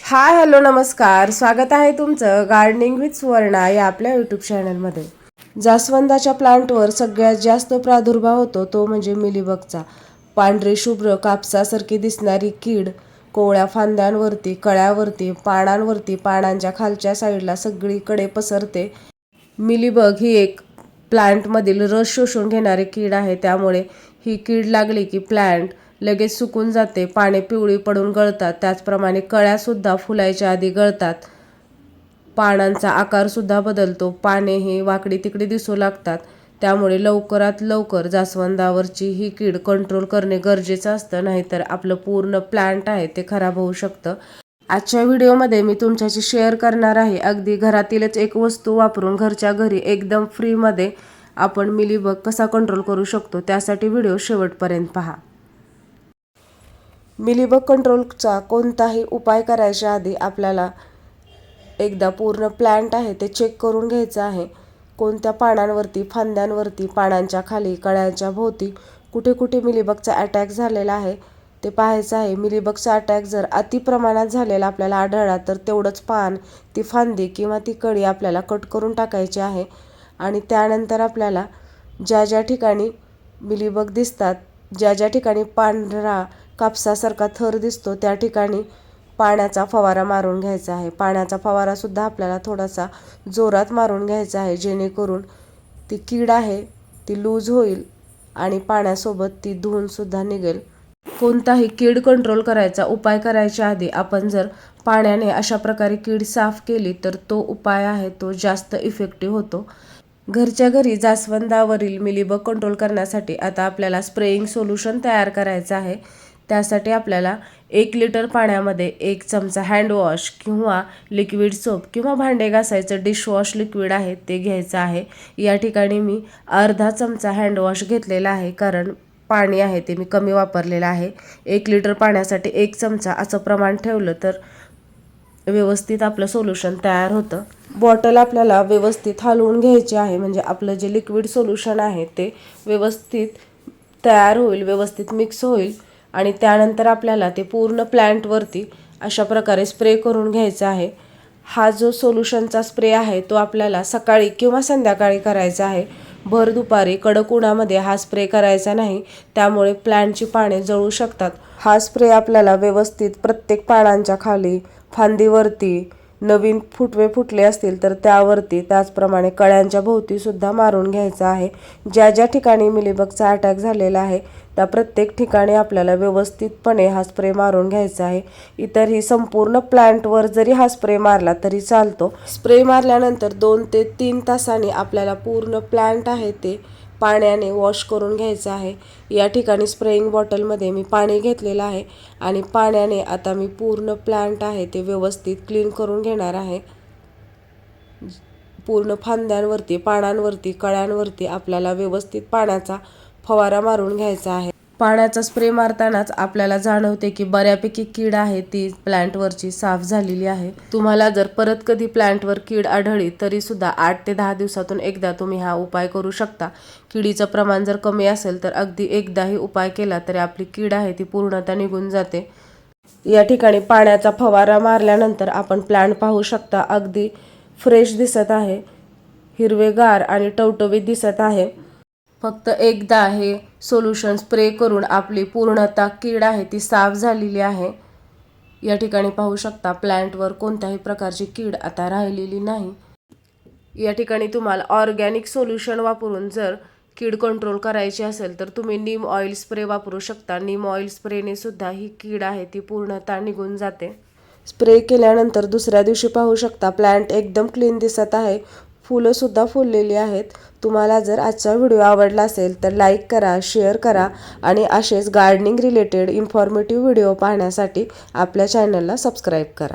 Hi hello नमस्कार, स्वागत आहे तुमचं गार्डनिंग विथ सुवर्णा या आपल्या यूट्यूब चॅनलमध्ये. जास्वंदाच्या प्लांटवर सगळ्यात जास्त प्रादुर्भाव होतो तो म्हणजे मिलीबगचा. पांढरे शुभ्र कापसासारखी दिसणारी कीड कोवळ्या फांद्यांवरती, कळ्यावरती, पानांवरती, पानांच्या खालच्या साईडला सगळीकडे पसरते. मिलीबग ही एक प्लांटमधील रस शोषून घेणारी कीड आहे. त्यामुळे ही कीड लागली की प्लांट लगेच सुकून जाते, पाने पिवळी पडून गळतात. त्याचप्रमाणे कळ्यासुद्धा फुलायच्या आधी गळतात. पानांचा आकारसुद्धा बदलतो, पाने ही वाकडी तिकडी दिसू लागतात. त्यामुळे लवकरात लवकर जास्वंदावरची ही कीड कंट्रोल करणे गरजेचं असतं, नाहीतर आपलं पूर्ण प्लांट आहे ते खराब होऊ शकतं. आजच्या व्हिडिओमध्ये मी तुमच्याशी शेअर करणार आहे अगदी घरातीलच एक वस्तू वापरून घरच्या घरी एकदम फ्रीमध्ये आपण मिलीबग कसा कंट्रोल करू शकतो, त्यासाठी व्हिडिओ शेवटपर्यंत पहा. मिलीबग कंट्रोलचा कोणताही उपाय करायच्या आधी आपल्याला एकदा पूर्ण प्लांट आहे ते चेक करून घ्यायचं आहे. कोणत्या पानांवरती, फांद्यांवरती, पानांच्या खाली, कळ्यांच्या भोवती कुठे कुठे मिलीबगचा अटॅक झालेला आहे ते पाहायचं आहे. मिलीबगचा अटॅक जर अति प्रमाणात झालेला आपल्याला आढळला तर तेवढंच पान, ती फांदी किंवा ती कळी आपल्याला कट करून टाकायची आहे. आणि त्यानंतर आपल्याला ज्या ज्या ठिकाणी मिलीबग दिसतात, ज्या ज्या ठिकाणी पांढरा कापसासारखा थर दिसतो त्या ठिकाणी पाण्याचा फवारा मारून घ्यायचा आहे. पाण्याचा फवारासुद्धा आपल्याला थोडासा जोरात मारून घ्यायचा आहे, जेणेकरून ती कीड आहे ती लूज होईल आणि पाण्यासोबत ती धुवूनसुद्धा निघेल. कोणताही कीड कंट्रोल करायचा उपाय करायच्या आधी आपण जर पाण्याने अशा प्रकारे कीड साफ केली तर तो उपाय आहे तो जास्त इफेक्टिव्ह होतो. घरच्या घरी जास्वंदावरील मिलीबग कंट्रोल करण्यासाठी आता आपल्याला स्प्रेइंग सोल्युशन तयार करायचं आहे. त्यासाठी आपल्याला 1 लिटर पाण्यामध्ये 1 चमचा हँडवॉश किंवा लिक्विड सोप किंवा भांडे घासायचं डिशवॉश लिक्विड आहे ते घ्यायचं आहे. या ठिकाणी मी अर्धा चमचा हँडवॉश घेतलेला आहे, कारण पाणी आहे ते मी कमी वापरलेलं आहे. 1 लिटर पाण्यासाठी 1 चमचा असं प्रमाण ठेवलं तर व्यवस्थित आपलं सोल्युशन तयार होतं. बॉटल आपल्याला व्यवस्थित हलवून घ्यायची आहे, म्हणजे आपलं जे लिक्विड सोल्युशन आहे ते व्यवस्थित तयार होईल, व्यवस्थित मिक्स होईल. आणि त्यानंतर आपल्याला ते पूर्ण प्लांटवरती अशा प्रकारे स्प्रे करून घ्यायचा आहे. हा जो सोल्युशनचा स्प्रे आहे तो आपल्याला सकाळी किंवा संध्याकाळी करायचा आहे. भर दुपारी कडक उन्हामध्ये हा स्प्रे करायचा नाही, त्यामुळे प्लांटची पाने जळू शकतात. हा स्प्रे आपल्याला व्यवस्थित प्रत्येक पानांच्या खाली, फांदीवरती, नवीन फुटवे फुटले असतील तर त्यावरती, त्याचप्रमाणे कळ्यांच्या भोवतीसुद्धा मारून घ्यायचा आहे. ज्या ज्या ठिकाणी मिलीबगचा अटॅक झालेला आहे त्या प्रत्येक ठिकाणी आपल्याला व्यवस्थितपणे हा स्प्रे मारून घ्यायचा आहे. इतरही संपूर्ण प्लांटवर जरी हा स्प्रे मारला तरी चालतो. स्प्रे मारल्यानंतर 2 ते 3 तासांनी आपल्याला पूर्ण प्लांट आहे ते पाण्याने वॉश करून घ्यायचं आहे. या ठिकाणी स्प्रेइंग बॉटलमध्ये मी पाणी घेतलेलं आहे आणि पाण्याने आता मी पूर्ण प्लांट आहे ते व्यवस्थित क्लीन करून घेणार आहे. पूर्ण फांद्यांवरती, पानांवरती, कळ्यांवरती आपल्याला व्यवस्थित पाण्याचा फवारा मारून घ्यायचा आहे. पाण्याचा स्प्रे मारतानाच आपल्याला जाणवते की बऱ्यापैकी कीड आहे ती प्लांटवरची साफ झालेली आहे. तुम्हाला जर परत कधी प्लांटवर कीड आढळली तरी सुद्धा 8 ते 10 दिवसातून एकदा तुम्ही हा उपाय करू शकता. किडीचं प्रमाण जर कमी असेल तर अगदी एकदाही उपाय केला तरी आपली कीड आहे ती पूर्णतः निघून जाते. या ठिकाणी पाण्याचा फवारा मारल्यानंतर आपण प्लांट पाहू शकता, अगदी फ्रेश दिसत आहे, हिरवेगार आणि टवटवीत दिसत आहे. फक्त एकदा हे सोल्युशन स्प्रे करून आपली पूर्णतः कीड आहे ती साफ झालेली आहे. या ठिकाणी पाहू शकता प्लांटवर कोणत्याही प्रकारची कीड आता राहिलेली नाही. या ठिकाणी तुम्हाला ऑर्गॅनिक सोल्युशन वापरून जर कीड कंट्रोल करायची असेल तर तुम्ही नीम ऑइल स्प्रे वापरू शकता. नीम ऑइल स्प्रेने सुद्धा ही कीड आहे ती पूर्णतः निघून जाते. स्प्रे केल्यानंतर दुसऱ्या दिवशी पाहू शकता प्लांट एकदम क्लीन दिसत आहे, फुलंसुद्धा फुललेली आहेत. तुम्हाला जर आजचा व्हिडिओ आवडला असेल तर लाईक करा, शेअर करा आणि असेच गार्डनिंग रिलेटेड इन्फॉर्मेटिव्ह व्हिडिओ पाहण्यासाठी आपल्या चॅनलला सबस्क्राईब करा.